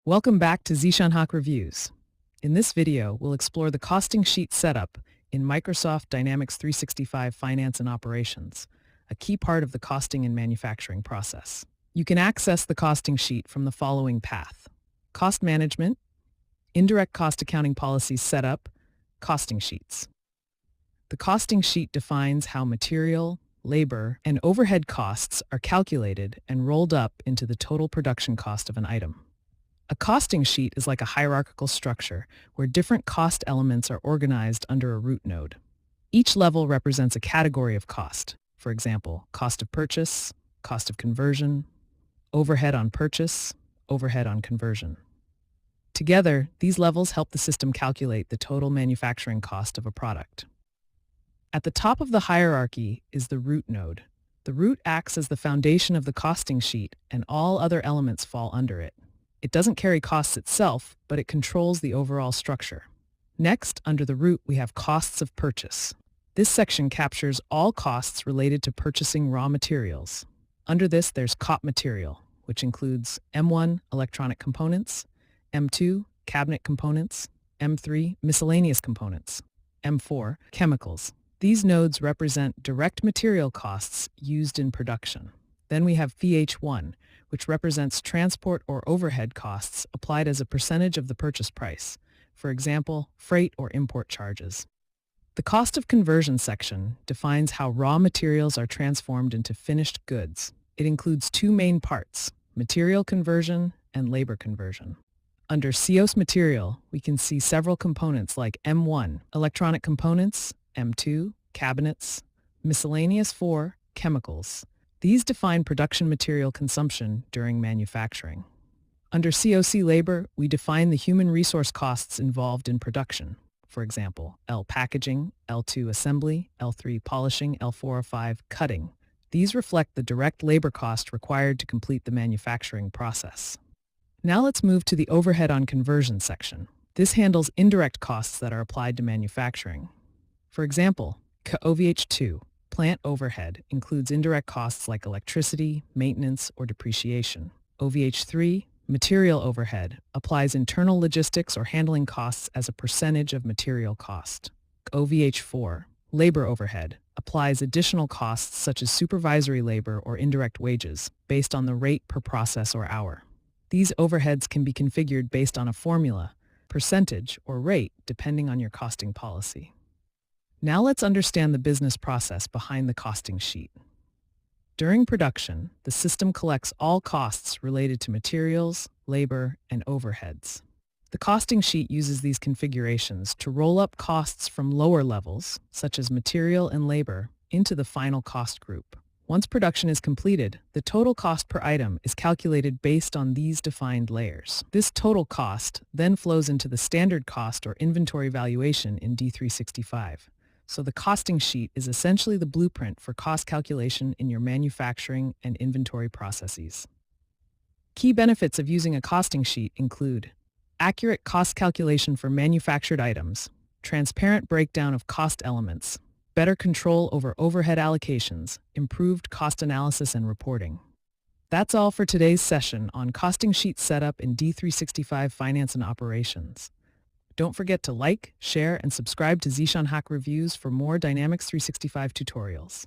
Welcome back to Zeeshan Haq Reviews. In this video, we'll explore the costing sheet setup in Microsoft Dynamics 365 Finance and Operations, a key part of the costing and manufacturing process. You can access the costing sheet from the following path: Cost Management, Indirect Cost Accounting Policies Setup, Costing Sheets. The costing sheet defines how material, labor, and overhead costs are calculated and rolled up into the total production cost of an item. A costing sheet is like a hierarchical structure where different cost elements are organized under a root node. Each level represents a category of cost. For example, cost of purchase, cost of conversion, overhead on purchase, overhead on conversion. Together, these levels help the system calculate the total manufacturing cost of a product. At the top of the hierarchy is the root node. The root acts as the foundation of the costing sheet, and all other elements fall under it. It doesn't carry costs itself, but it controls the overall structure. Next, under the root, we have costs of purchase. This section captures all costs related to purchasing raw materials. Under this, there's COP material, which includes M1, electronic components, M2, cabinet components, M3, miscellaneous components, M4, chemicals. These nodes represent direct material costs used in production. Then we have VH1, which represents transport or overhead costs applied as a percentage of the purchase price, for example, freight or import charges. The cost of conversion section defines how raw materials are transformed into finished goods. It includes two main parts: material conversion and labor conversion. Under COS material, we can see several components like M1, electronic components, M2, cabinets, miscellaneous 4, chemicals. These define production material consumption during manufacturing. Under COC labor, we define the human resource costs involved in production. For example, L packaging, L2 assembly, L3 polishing, L4 or 5 cutting. These reflect the direct labor cost required to complete the manufacturing process. Now let's move to the overhead on conversion section. This handles indirect costs that are applied to manufacturing. For example, OVH2, plant overhead, includes indirect costs like electricity, maintenance, or depreciation. OVH3, material overhead, applies internal logistics or handling costs as a percentage of material cost. OVH4, labor overhead, applies additional costs such as supervisory labor or indirect wages based on the rate per process or hour. These overheads can be configured based on a formula, percentage, or rate depending on your costing policy. Now let's understand the business process behind the costing sheet. During production, the system collects all costs related to materials, labor, and overheads. The costing sheet uses these configurations to roll up costs from lower levels, such as material and labor, into the final cost group. Once production is completed, the total cost per item is calculated based on these defined layers. This total cost then flows into the standard cost or inventory valuation in D365. So the costing sheet is essentially the blueprint for cost calculation in your manufacturing and inventory processes. Key benefits of using a costing sheet include accurate cost calculation for manufactured items, transparent breakdown of cost elements, better control over overhead allocations, improved cost analysis and reporting. That's all for today's session on costing sheet setup in D365 Finance and Operations. Don't forget to like, share, and subscribe to Zeeshan Haq Reviews for more Dynamics 365 tutorials.